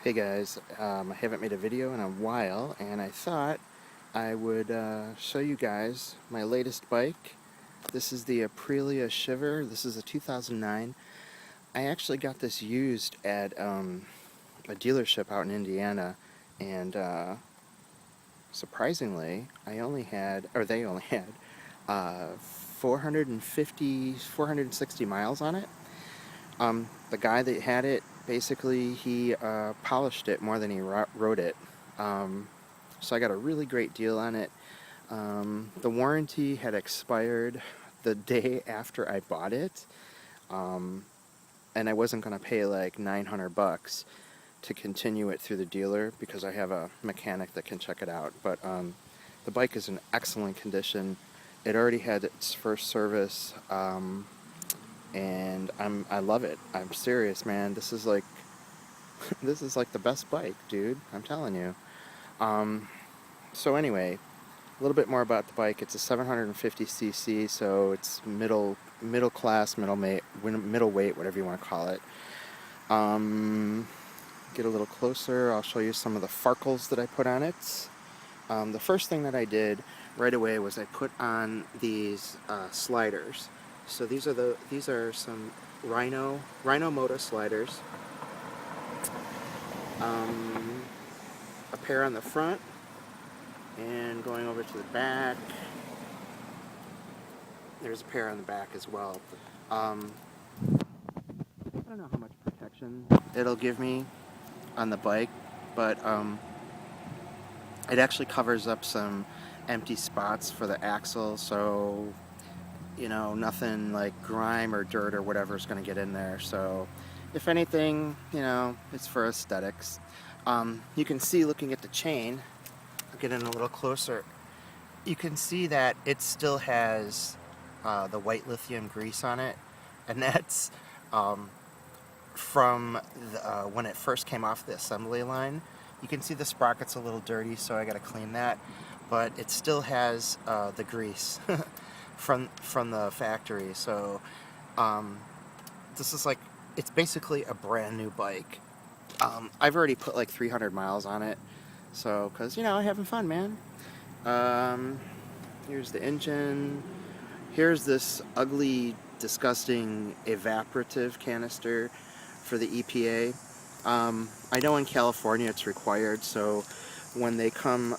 Hey guys, I haven't made a video in a while, and I thought I would show you guys my latest bike. This is the Aprilia Shiver. This is a 2009. I actually got this used at a dealership out in Indiana, and surprisingly, they only had 460 miles on it. The guy that had it, basically, he polished it more than he rode it. So I got a really great deal on it. The warranty had expired the day after I bought it, and I wasn't going to pay like $900 to continue it through the dealer because I have a mechanic that can check it out. But the bike is in excellent condition. It already had its first service. And I love it. I'm serious, man. This is like this is like the best bike, dude. I'm telling you. So anyway, a little bit more about the bike. It's a 750cc, so it's middle class, middle weight, whatever you want to call it. Get a little closer. I'll show you some of the Farkles that I put on it. The first thing that I did right away was I put on these sliders. So these are some Rhino Moto sliders. A pair on the front, and going over to the back, there's a pair on the back as well. I don't know how much protection it'll give me on the bike, but it actually covers up some empty spots for the axle, so you know, nothing like grime or dirt or whatever is going to get in there. So if anything, you know, it's for aesthetics. You can see, looking at the chain, I'll get in a little closer, you can see that it still has the white lithium grease on it, and that's from when it first came off the assembly line. You can see the sprocket's a little dirty, so I got to clean that, but it still has the grease from the factory. So this is like, it's basically a brand new bike. I've already put like 300 miles on it, so because, you know, I'm having fun, man. Here's the engine. Here's this ugly, disgusting evaporative canister for the EPA. I know in California it's required, so when they come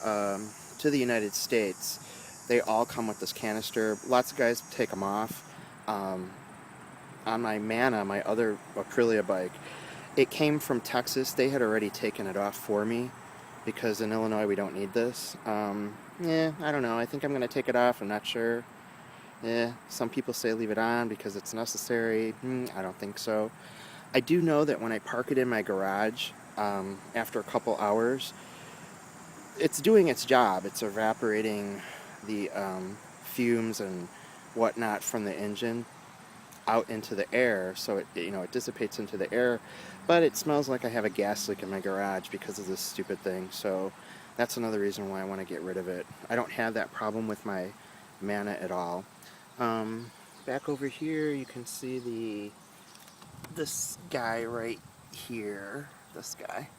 to the United States, they all come with this canister. Lots of guys take them off. On my Mana, my other Aprilia bike, it came from Texas. They had already taken it off for me because in Illinois we don't need this. Yeah, I don't know. I think I'm going to take it off. I'm not sure. Yeah, some people say leave it on because it's necessary. I don't think so. I do know that when I park it in my garage, after a couple hours, it's doing its job. It's evaporating the fumes and whatnot from the engine out into the air, so it dissipates into the air, but it smells like I have a gas leak in my garage because of this stupid thing. So that's another reason why I want to get rid of it. I don't have that problem with my Mana at all. Back over here you can see this guy right here. This guy,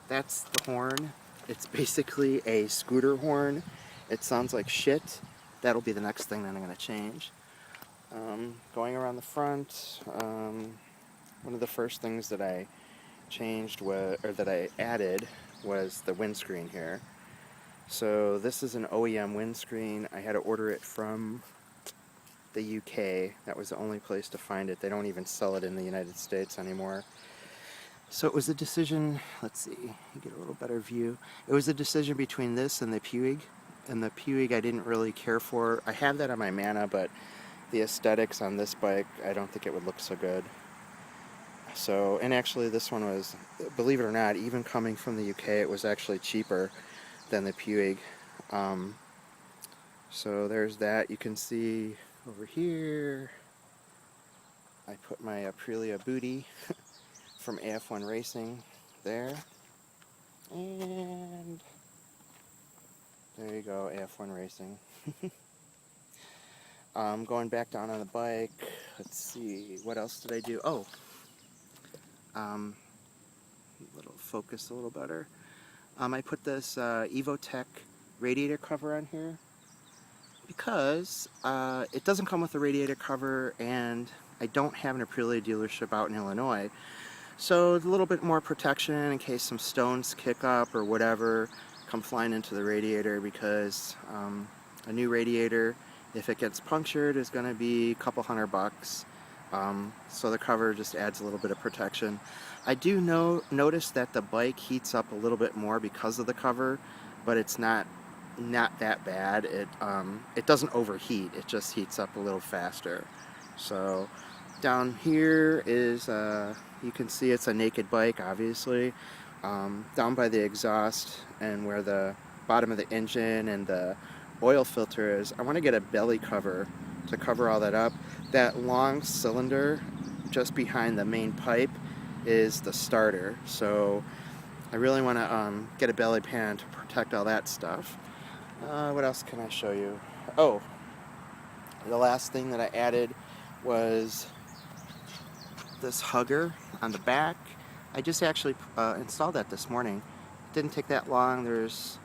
that's the horn. It's basically a scooter horn. It sounds like shit. That'll be the next thing that I'm going to change. Going around the front, one of the first things that I changed that I added was the windscreen here. So this is an OEM windscreen. I had to order it from the UK. That was the only place to find it. They don't even sell it in the United States anymore. So it was a decision, let's see, you get a little better view. It was a decision between this and the Puig. And the Puig I didn't really care for. I have that on my Mana, but the aesthetics on this bike, I don't think it would look so good. So, and actually this one was, believe it or not, even coming from the UK, it was actually cheaper than the Puig. So there's that. You can see over here, I put my Aprilia booty from AF1 Racing there. And there you go, AF1 Racing. Going back down on the bike, let's see, what else did I do? Oh, little focus a little better. I put this Evotech radiator cover on here because it doesn't come with a radiator cover, and I don't have an Aprilia dealership out in Illinois. So a little bit more protection in case some stones kick up or whatever come flying into the radiator, because a new radiator, if it gets punctured, is going to be a couple $100. So the cover just adds a little bit of protection. I do notice that the bike heats up a little bit more because of the cover, but it's not that bad. It doesn't overheat, it just heats up a little faster. So down here is you can see it's a naked bike, obviously. Down by the exhaust and where the bottom of the engine and the oil filter is, I want to get a belly cover to cover all that up. That long cylinder just behind the main pipe is the starter, so I really want to get a belly pan to protect all that stuff. What else can I show you? Oh, the last thing that I added was this hugger on the back. I just actually installed that this morning. It didn't take that long. There's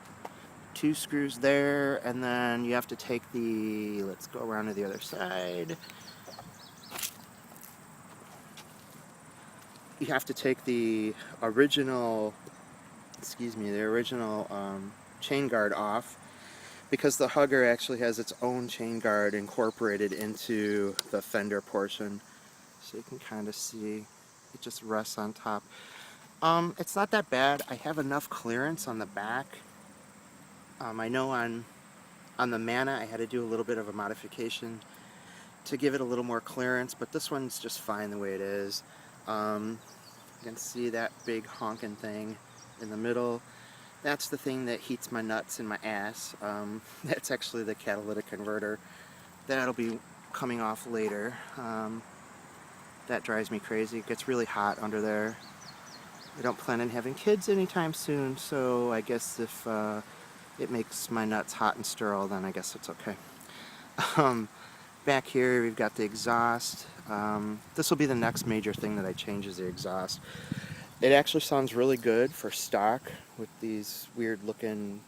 2 screws there, and then you have to take the, let's go around to the other side. You have to take the original, chain guard off, because the hugger actually has its own chain guard incorporated into the fender portion. So you can kind of see it just rests on top. It's not that bad. I have enough clearance on the back. I know on the Mana I had to do a little bit of a modification to give it a little more clearance, but this one's just fine the way it is. You can see that big honking thing in the middle. That's the thing that heats my nuts in my ass. That's actually the catalytic converter. That'll be coming off later. That drives me crazy. It gets really hot under there. I don't plan on having kids anytime soon, so I guess if it makes my nuts hot and sterile, then I guess it's okay. Back here we've got the exhaust. This will be the next major thing that I change, is the exhaust. It actually sounds really good for stock with these weird looking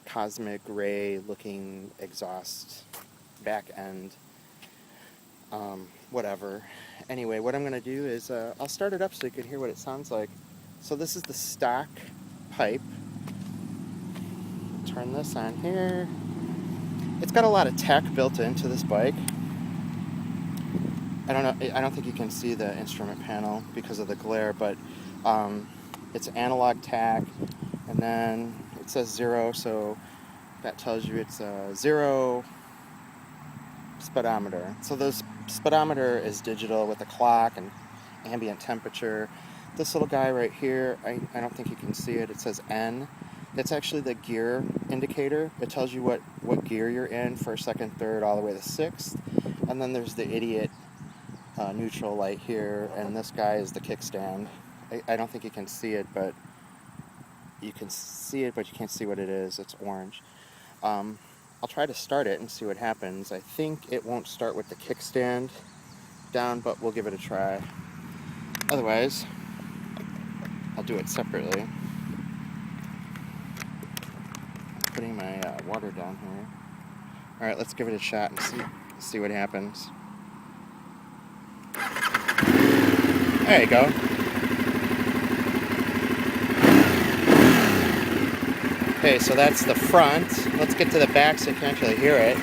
cosmic ray looking exhaust back end. Whatever. Anyway, what I'm going to do is I'll start it up so you can hear what it sounds like. So this is the stock pipe. Turn this on here. It's got a lot of tech built into this bike. I don't think you can see the instrument panel because of the glare, but it's analog tach, and then it says 0, so that tells you it's a 0 speedometer. So the speedometer is digital with a clock and ambient temperature. This little guy right here, I don't think you can see it. It says N. It's actually the gear indicator. It tells you what gear you're in, first, second, third, all the way to 6th. And then there's the idiot neutral light here, and this guy is the kickstand. I don't think you can see it, but you can see it, but you can't see what it is. It's orange. I'll try to start it and see what happens. I think it won't start with the kickstand down, but we'll give it a try. Otherwise, I'll do it separately. I'm putting my water down here. Alright, let's give it a shot and see what happens. There you go. Okay, so that's the front. Let's get to the back so you can actually hear it.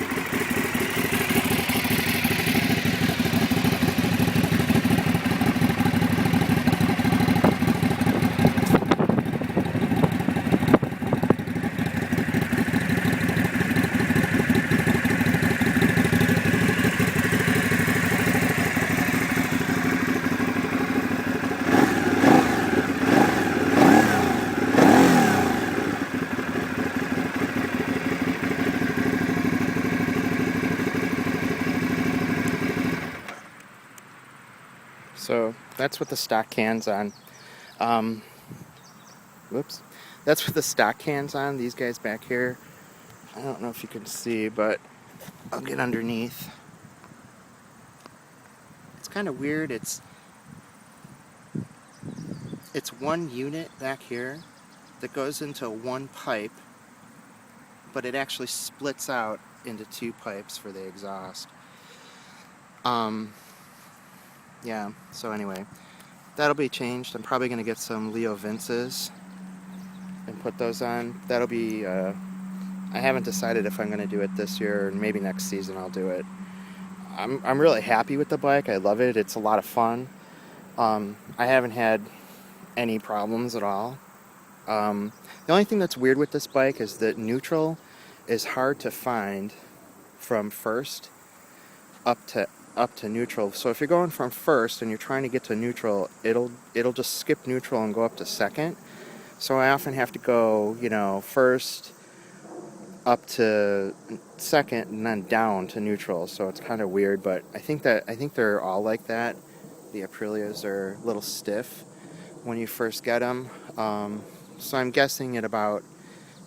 So that's what the stock can's on. Whoops. That's what the stock can's on, these guys back here. I don't know if you can see, but I'll get underneath. It's kind of weird. It's it's one unit back here that goes into one pipe, but it actually splits out into two pipes for the exhaust. Yeah, so anyway, that'll be changed. I'm probably going to get some Leo Vinces and put those on. That'll be, I haven't decided if I'm going to do it this year, or maybe next season I'll do it. I'm really happy with the bike. I love it. It's a lot of fun. I haven't had any problems at all. The only thing that's weird with this bike is that neutral is hard to find from first up to neutral. So if you're going from first and you're trying to get to neutral, it'll just skip neutral and go up to second. So I often have to go, first up to second and then down to neutral. So it's kind of weird, but I think they're all like that. The Aprilias are a little stiff when you first get them. So I'm guessing at about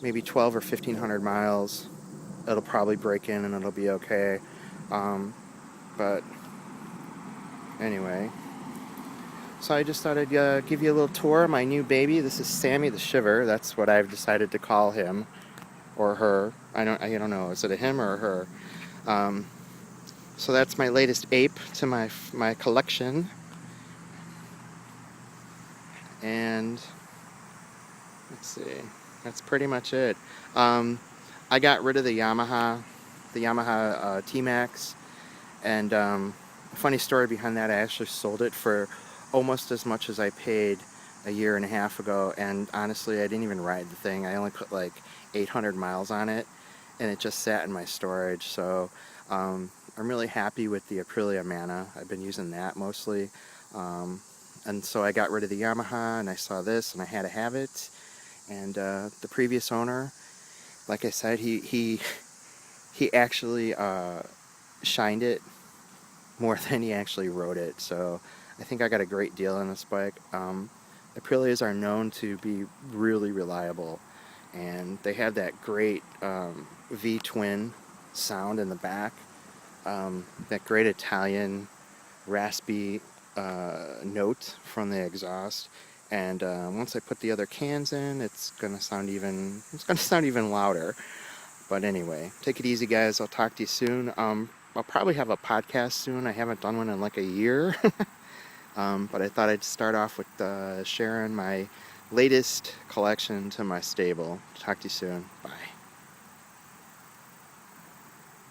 maybe 12 or 1500 miles, it'll probably break in and it'll be okay. But anyway, so I just thought I'd give you a little tour of my new baby. This is Sammy the Shiver. That's what I've decided to call him or her. I don't know. Is it a him or a her? So that's my latest ape to my collection. And let's see. That's pretty much it. I got rid of the Yamaha T-Max, and a funny story behind that, I actually sold it for almost as much as I paid a year and a half ago, and honestly I didn't even ride the thing. I only put like 800 miles on it, and it just sat in my storage. So I'm really happy with the Aprilia Mana. I've been using that mostly, and so I got rid of the Yamaha, and I saw this and I had to have it. And the previous owner, like I said, he actually shined it more than he actually rode it. So I think I got a great deal on this bike. Aprilias are known to be really reliable, and they have that great V-twin sound in the back, that great Italian raspy note from the exhaust. And once I put the other cans in, it's gonna sound even louder. But anyway, take it easy, guys. I'll talk to you soon. I'll probably have a podcast soon. I haven't done one in like a year. But I thought I'd start off with sharing my latest collection to my stable. Talk to you soon. Bye.